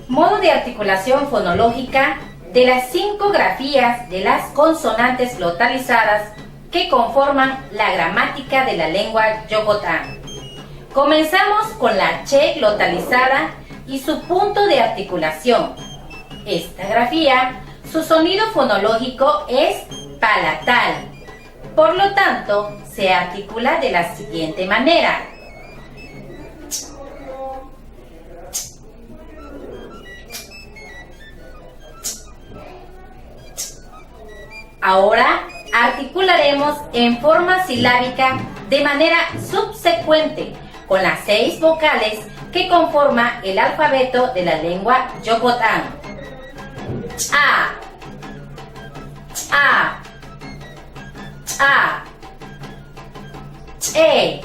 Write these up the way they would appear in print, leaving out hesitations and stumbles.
Modo de articulación fonológica de las 5 grafías de las consonantes glotalizadas que conforman la gramática de la lengua Yokotan. Comenzamos con la che glotalizada y su punto de articulación. Esta grafía, su sonido fonológico es palatal. Por lo tanto, se articula de la siguiente manera. Ahora articularemos en forma silábica de manera subsecuente con las 6 vocales que conforman el alfabeto de la lengua Yokotan. Cha, cha, cha, che,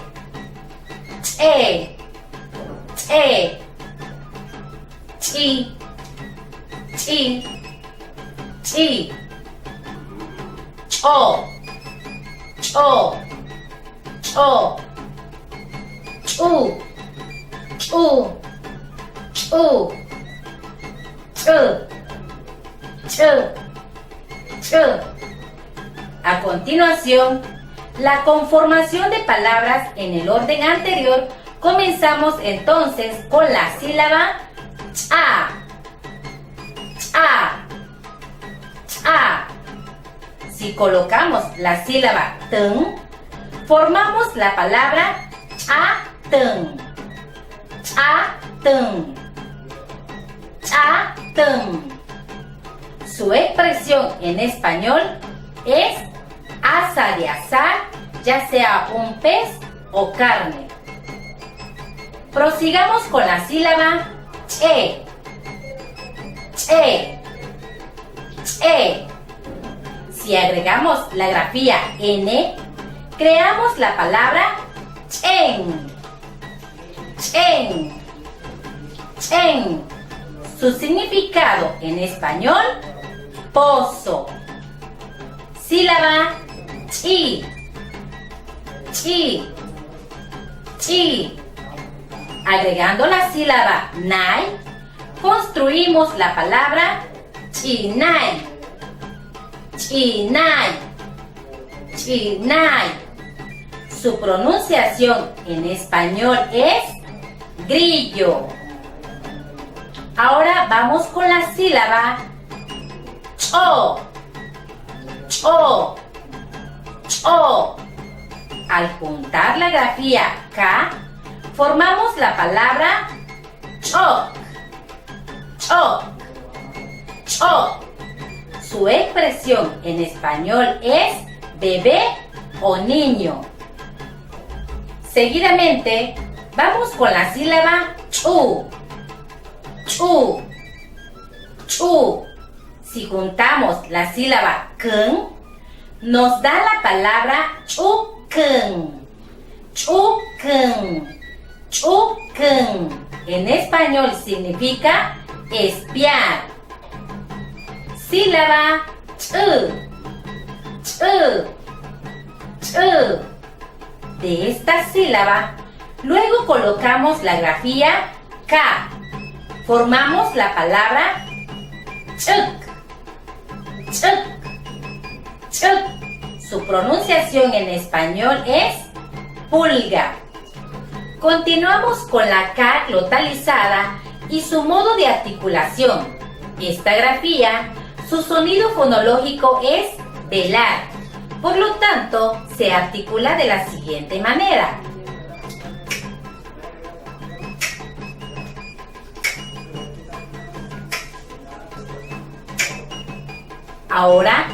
che, che, chi, chi, chi, cho, cho, cho, chu, chu, chu, chu, chu, chu. A continuación, la conformación de palabras en el orden anterior. Comenzamos entonces con la sílaba cha, cha, cha. Si colocamos la sílaba ten, formamos la palabra cha-ten, cha-ten, cha-ten. Su expresión en español es asa de asar, ya sea un pez o carne. Prosigamos con la sílaba che, che, che. Si agregamos la grafía N, creamos la palabra chen, chen, chen. Su significado en español, pozo. Sílaba chi, chi, chi. Agregando la sílaba nai, construimos la palabra chinai, chinai, chinai. Su pronunciación en español es grillo. Ahora vamos con la sílaba cho, cho, cho. Al juntar la grafía K, formamos la palabra choc, choc, choc. Su expresión en español es bebé o niño. Seguidamente, vamos con la sílaba chu, chu, chu. Si juntamos la sílaba ken, nos da la palabra chuken, chuken, chuken. En español significa espiar. Sílaba ch, ch, ch. De esta sílaba, luego colocamos la grafía K. Formamos la palabra chuk, chuk, chuk. Su pronunciación en español es pulga. Continuamos con la K glotalizada y su modo de articulación. Esta grafía, su sonido fonológico es velar. Por lo tanto, se articula de la siguiente manera. Ahora,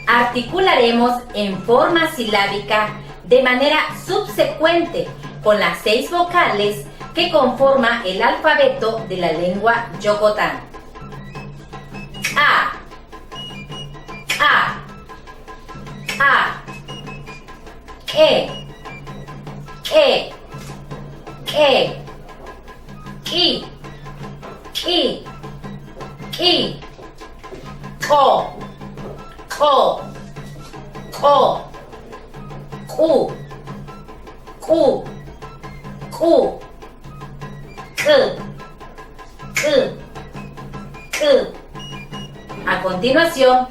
articularemos en forma silábica de manera subsecuente con las 6 vocales que conforman el alfabeto de la lengua Yokotan. A, a, a, e, i, o, o, o, u, u, u, k, k, A continuación,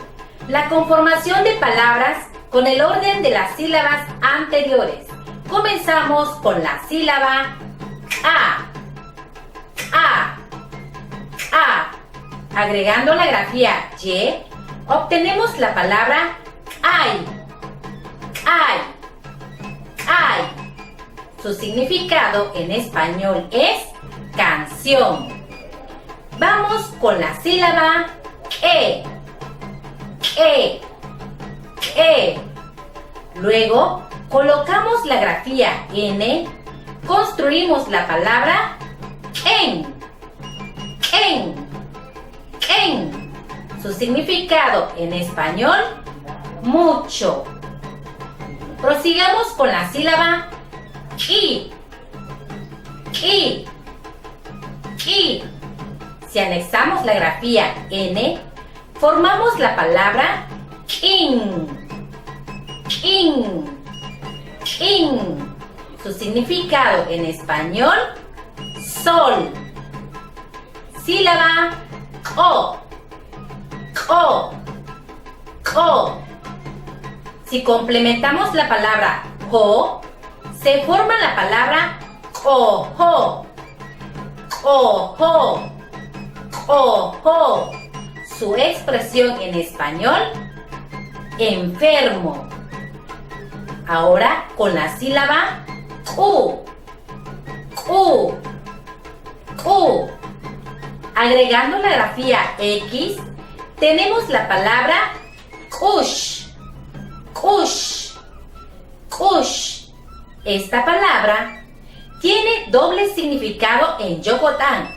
la conformación de palabras con el orden de las sílabas anteriores. Comenzamos con la sílaba A. Agregando la grafía Y, obtenemos la palabra ay. Su significado en español es canción. Vamos con la sílaba E. Luego, colocamos la grafía N, construimos la palabra en. Su significado en español, mucho. Prosigamos con la sílaba I. Si anexamos la grafía N, formamos la palabra in. Su significado en español, sol. Sílaba O. Si complementamos la palabra co, se forma la palabra ojo. Su expresión en español, enfermo. Ahora con la sílaba U. Agregando la grafía X, tenemos la palabra ush. Esta palabra tiene doble significado en Yucatán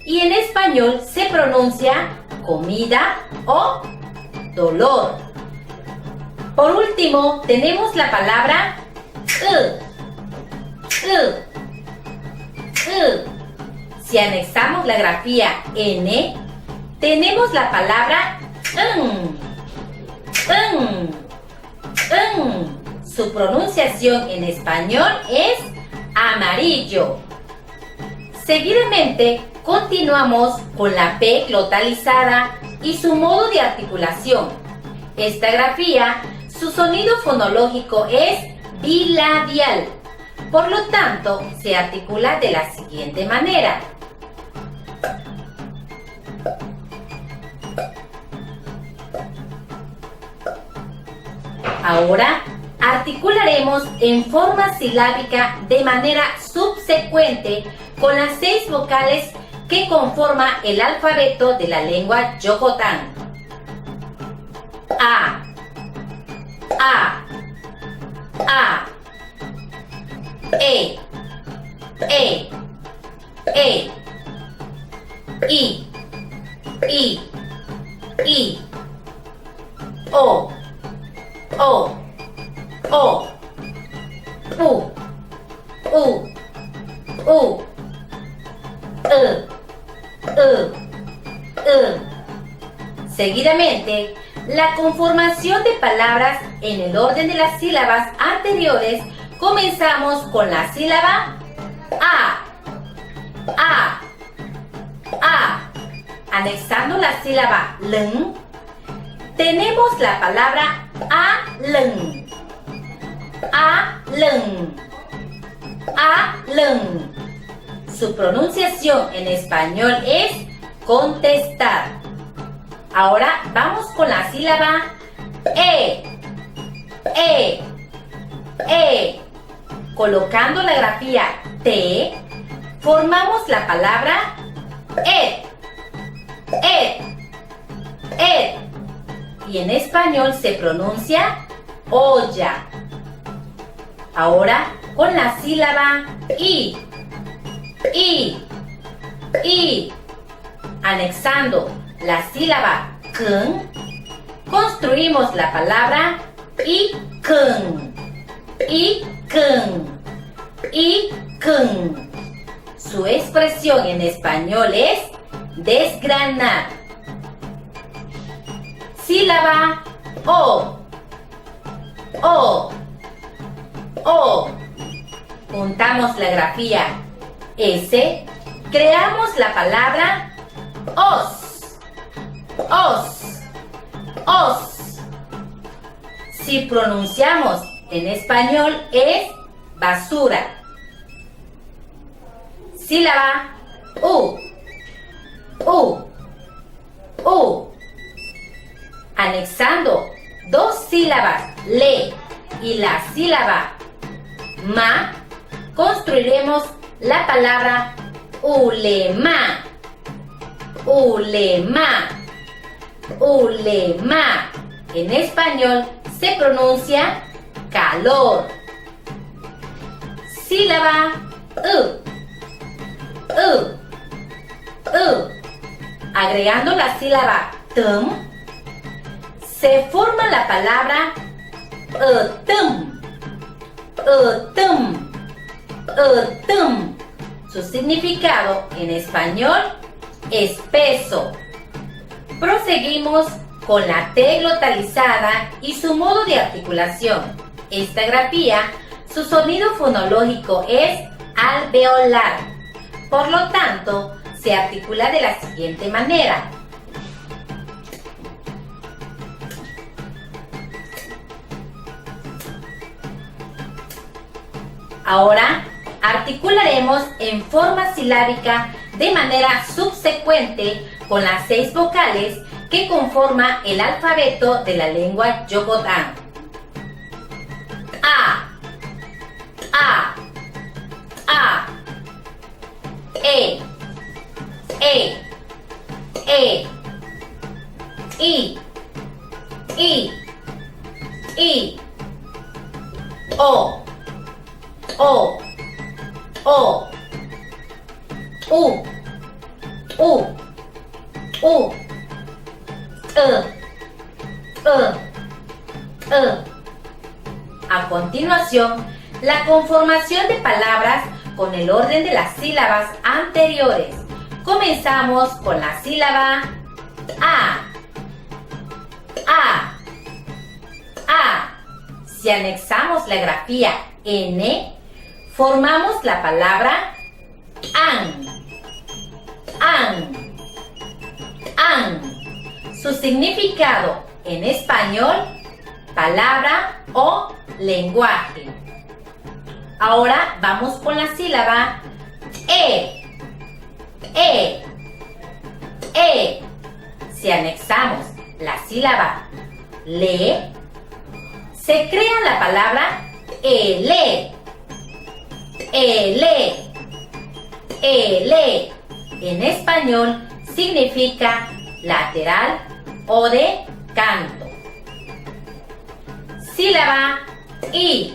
y en español se pronuncia comida o dolor. Por último, tenemos la palabra Si anexamos la grafía N, tenemos la palabra Su pronunciación en español es amarillo. Seguidamente, continuamos con la P glotalizada y su modo de articulación. Esta grafía, su sonido fonológico es bilabial. Por lo tanto, se articula de la siguiente manera. Ahora, articularemos en forma silábica de manera subsecuente con las 6 vocales que conforman el alfabeto de la lengua Yucatán. A, E, I, O, U, Seguidamente, la conformación de palabras en el orden de las sílabas anteriores. Comenzamos con la sílaba A. Anexando la sílaba L, tenemos la palabra allen. Su pronunciación en español es contestar. Ahora vamos con la sílaba E. Colocando la grafía T, formamos la palabra ed. Y en español se pronuncia olla. Ahora con la sílaba I. Anexando la sílaba k, construimos la palabra ikun. Su expresión en español es desgranar. Sílaba O. Juntamos la grafía S, creamos la palabra os. si pronunciamos en español es basura. Sílaba U. Anexando dos sílabas le y la sílaba ma, construiremos la palabra ulema. Ulema. En español se pronuncia calor. Sílaba U. Agregando la sílaba tum, se forma la palabra utum. Su significado en español, espeso. Proseguimos con la T glotalizada y su modo de articulación. Esta grafía, su sonido fonológico es alveolar. Por lo tanto, se articula de la siguiente manera. Ahora articularemos en forma silábica de manera subsecuente con las 6 vocales que conforman el alfabeto de la lengua Yokotán. A, E, I, O, U, A continuación, la conformación de palabras con el orden de las sílabas anteriores. Comenzamos con la sílaba A. Si anexamos la grafía N, formamos la palabra an. Su significado en español, palabra o lenguaje. Ahora vamos con la sílaba E. Si anexamos la sílaba le, se crea la palabra ele. En español significa lateral o de canto. Sílaba I.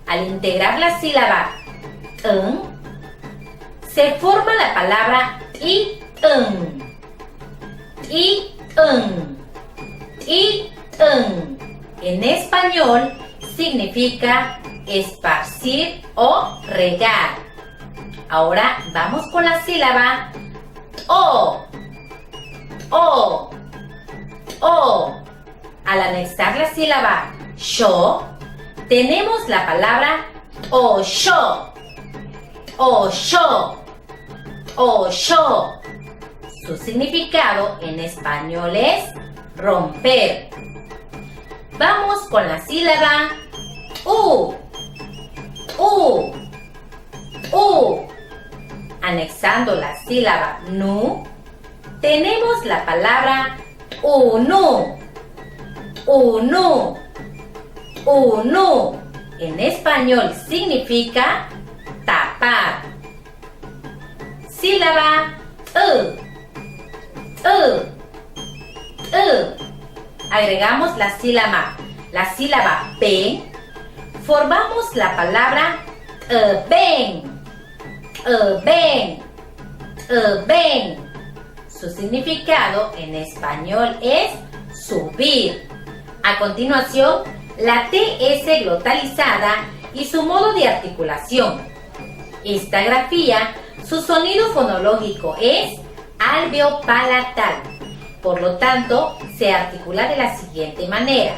Al integrar la sílaba n, se forma la palabra en español significa esparcir o regar. Ahora vamos con la sílaba O. Al anexar la sílaba sho, tenemos la palabra osho. Su significado en español es romper. Vamos con la sílaba U. Anexando la sílaba nu, tenemos la palabra unu. En español significa tapar. Sílaba Agregamos la sílaba P, formamos la palabra ven. Su significado en español es subir. A continuación, la TS glotalizada y su modo de articulación. Esta grafía, su sonido fonológico es alveopalatal. Por lo tanto, se articula de la siguiente manera.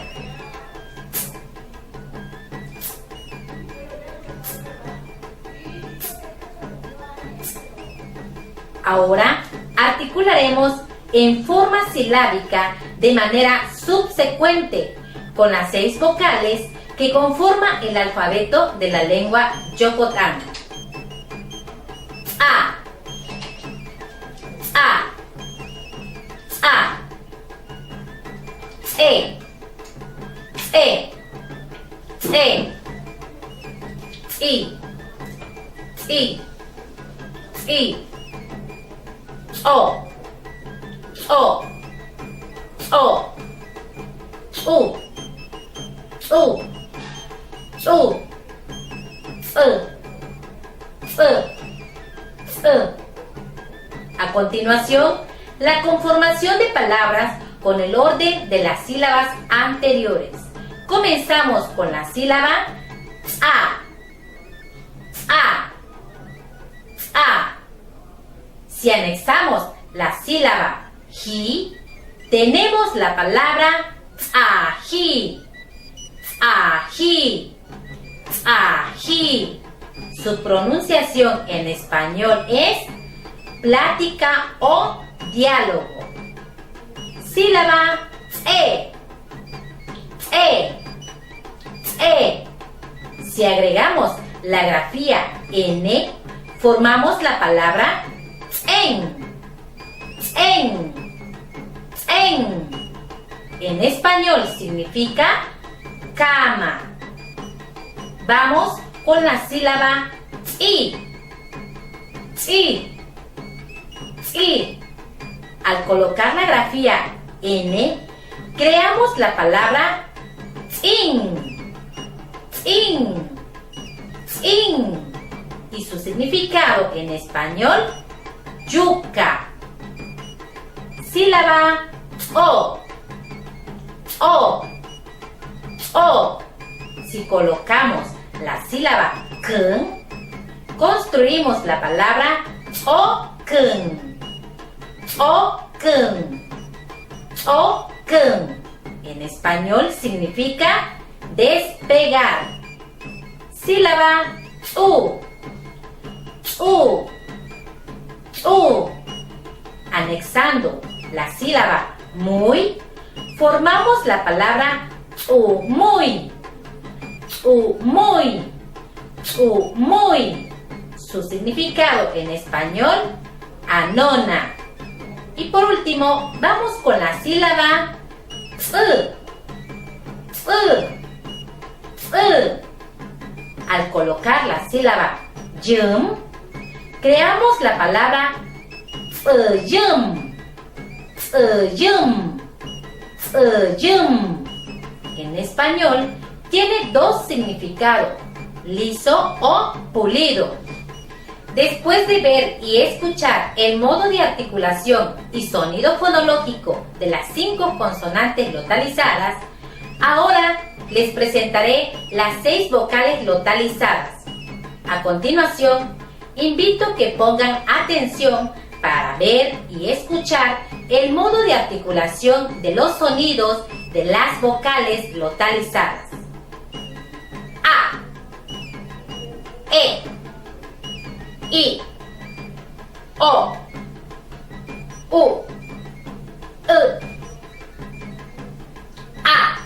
Ahora articularemos en forma silábica de manera subsecuente con las 6 vocales que conforman el alfabeto de la lengua Yokotán. A, A, A, E, E, E, I, I, I, O, O, O, U, U, U, A continuación, la conformación de palabras con el orden de las sílabas anteriores. Comenzamos con la sílaba A. A. A. Si anexamos la sílaba ji, tenemos la palabra ají. Ají. Ají. Su pronunciación en español es plática o diálogo. Sílaba E. E. E. Si agregamos la grafía N, formamos la palabra en. En. En. En español significa cama. Vamos con la sílaba I. I. I. Al colocar la grafía N, creamos la palabra in. In. In. Y su significado en español, yuca. Sílaba O. O. O. Si colocamos la sílaba kun, construimos la palabra okun. Okun. Okun. En español significa despegar. Sílaba U. U. U. Anexando la sílaba muy, formamos la palabra muy. Muy. Muy. Su significado en español, anona. Y por último, vamos con la sílaba Al colocar la sílaba yum, creamos la palabra yum. Yum. Yum. En español tiene 2 significados, liso o pulido. Después de ver y escuchar el modo de articulación y sonido fonológico de las 5 consonantes localizadas, ahora les presentaré las 6 vocales localizadas. A continuación, invito que pongan atención para ver y escuchar el modo de articulación de los sonidos de las vocales localizadas. A, E, I, O, U, A,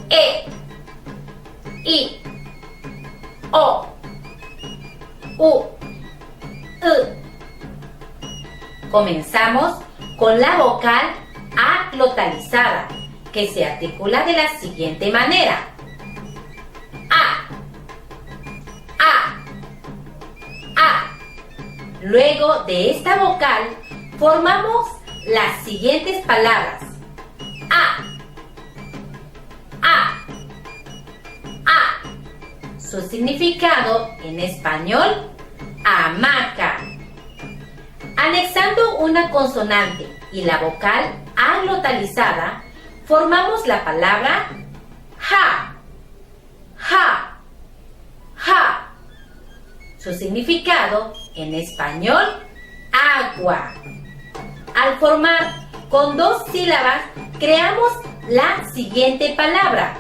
E, I, O, U, Comenzamos con la vocal A glotalizada, que se articula de la siguiente manera. A. Luego de esta vocal, formamos las siguientes palabras. Su significado en español, hamaca. Anexando una consonante y la vocal A glotalizada, formamos la palabra ja. Su significado en español, agua. Al formar con 2 sílabas, creamos la siguiente palabra.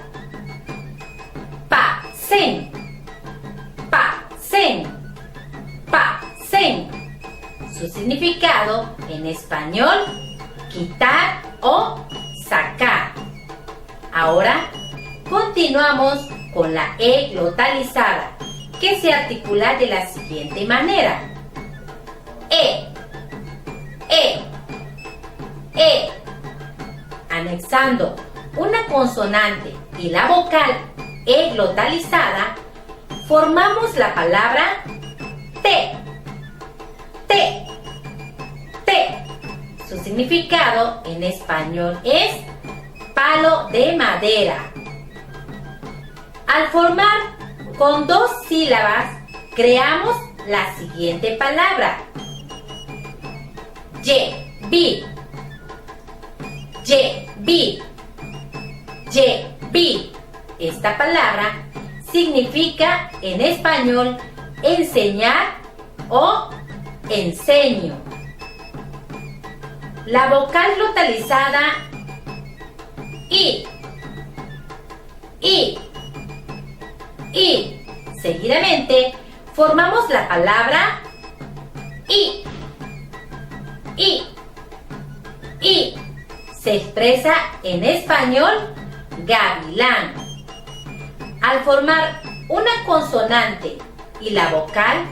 Su significado en español, quitar o sacar. Ahora continuamos con la E glotalizada, que se articula de la siguiente manera. Anexando una consonante y la vocal E glotalizada, formamos la palabra té. Su significado en español es palo de madera. Al formar con 2 sílabas, creamos la siguiente palabra. Yebi. Esta palabra significa en español enseñar o enseño. La vocal glotalizada I. Seguidamente formamos la palabra I. Se expresa en español gavilán. Al formar una consonante y la vocal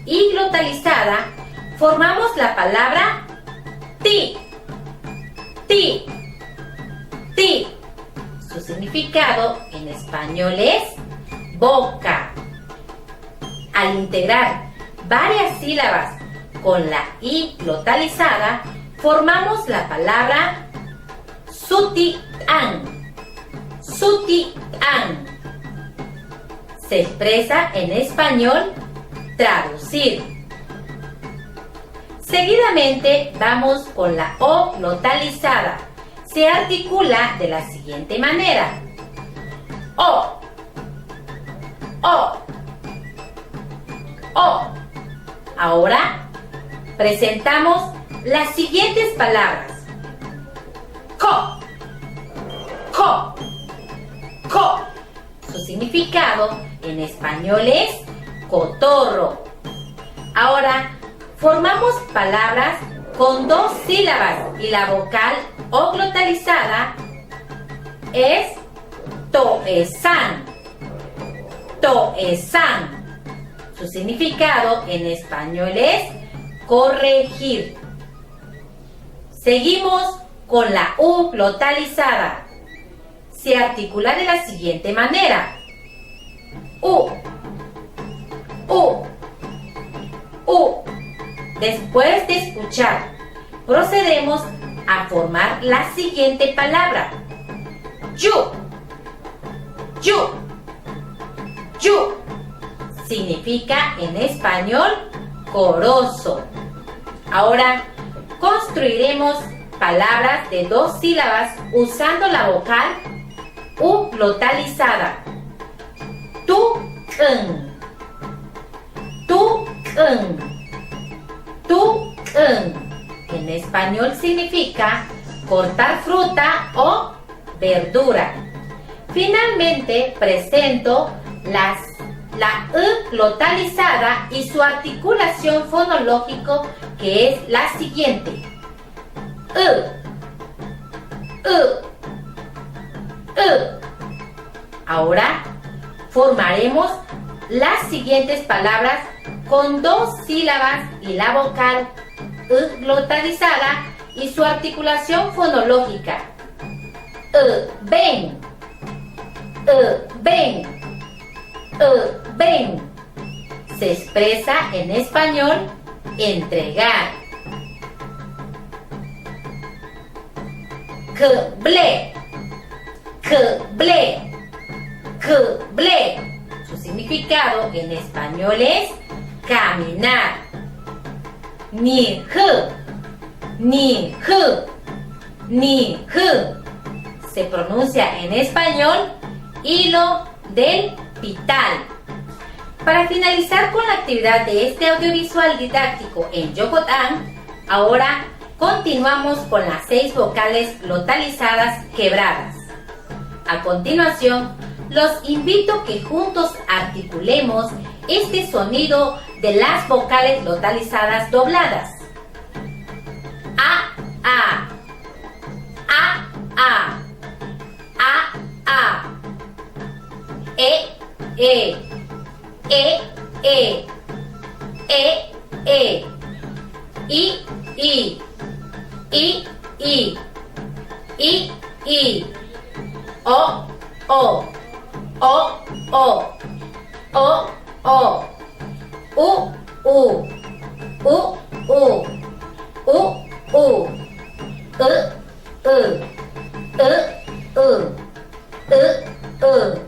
I glotalizada, formamos la palabra ti. Su significado en español es boca. Al integrar varias sílabas con la I glotalizada, formamos la palabra sutián. Se expresa en español traducir. Seguidamente vamos con la O glotalizada. Se articula de la siguiente manera. O. Ahora presentamos las siguientes palabras. Co. Su significado en español es cotorro. Ahora formamos palabras con 2 sílabas y la vocal O glotalizada es toezán. Su significado en español es corregir. Seguimos con la U glotalizada. Se articula de la siguiente manera. U. Después de escuchar, procedemos a formar la siguiente palabra. Yu. Significa en español corozo. Ahora construiremos palabras de 2 sílabas usando la vocal U glotalizada. En español significa cortar fruta o verdura. Finalmente presento la E glotalizada y su articulación fonológico, que es la siguiente. Ahora formaremos las siguientes palabras con 2 sílabas y la vocal glotalizada y su articulación fonológica. Ven. Se expresa en español entregar. Kble. Su significado en español es caminar. Ni se pronuncia en español hilo del pital. Para finalizar con la actividad de este audiovisual didáctico en Yocotan, ahora continuamos con las 6 vocales glotalizadas quebradas. A continuación, los invito a que juntos articulemos este sonido de las vocales glotalizadas dobladas. A. A, A. A, A. E, E. E, E. E, E. I, I. I, I. I, I. O, O. O, O. O, O. U, U. U, U. U, U.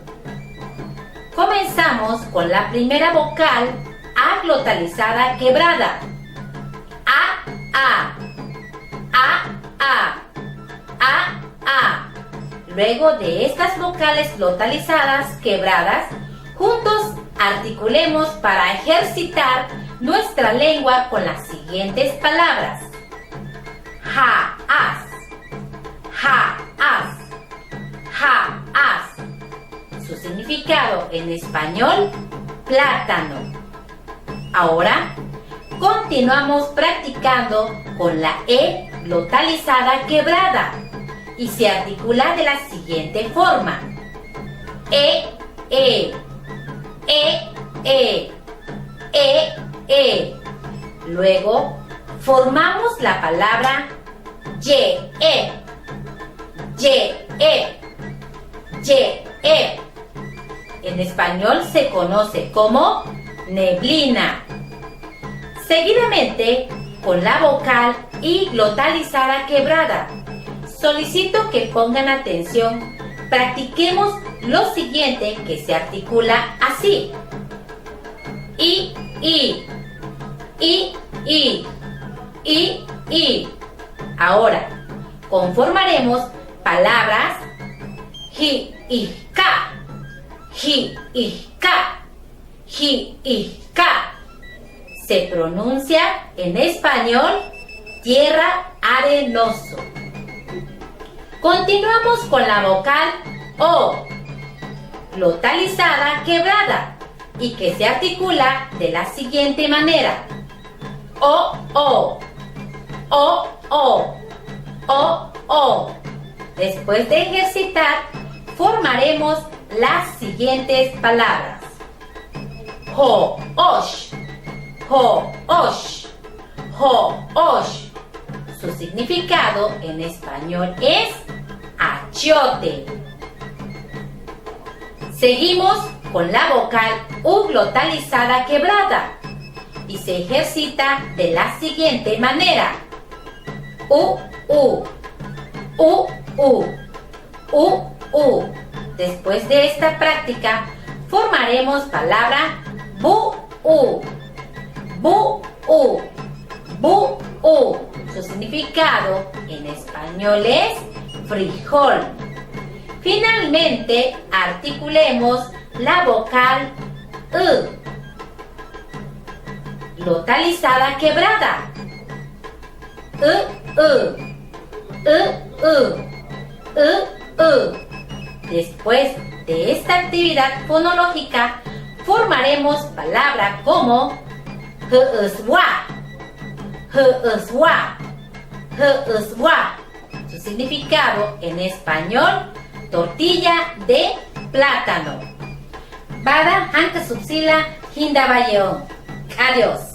Comenzamos con la primera vocal A glotalizada quebrada. A, A. A, A. A, A. Luego de estas vocales glotalizadas quebradas, juntos articulemos para ejercitar nuestra lengua con las siguientes palabras. Ja, as. Ja, as. Ja, as. Su significado en español, plátano. Ahora, continuamos practicando con la E glotalizada quebrada y se articula de la siguiente forma. E, E. E, E. E, E. Luego, formamos la palabra ye, e. Ye, e. Ye, e. En español se conoce como neblina. Seguidamente, con la vocal I glotalizada quebrada, solicito que pongan atención. Practiquemos lo siguiente que se articula así. I, I. I, I. I, I. Ahora, conformaremos palabras ji, i, ka. Ji, i, ka. Ji, i, ka. Se pronuncia en español tierra, arenoso. Continuamos con la vocal O, glotalizada quebrada, y que se articula de la siguiente manera. O, O. O, O. O, O. Después de ejercitar, formaremos las siguientes palabras. Jo, osh. Jo, osh. Jo, osh. Su significado en español es achiote. Seguimos con la vocal U glotalizada quebrada y se ejercita de la siguiente manera. U, U. U, U. U, U. Después de esta práctica, formaremos palabra bu, U. Bu, U. Bu, U. Su significado en español es frijol. Finalmente, articulemos la vocal U, glotalizada quebrada. Después de esta actividad fonológica, formaremos palabras como huswa, huswa, huswa. Su significado en español, tortilla de plátano. Bada Hanka Subsila Hindabayeon. Adiós.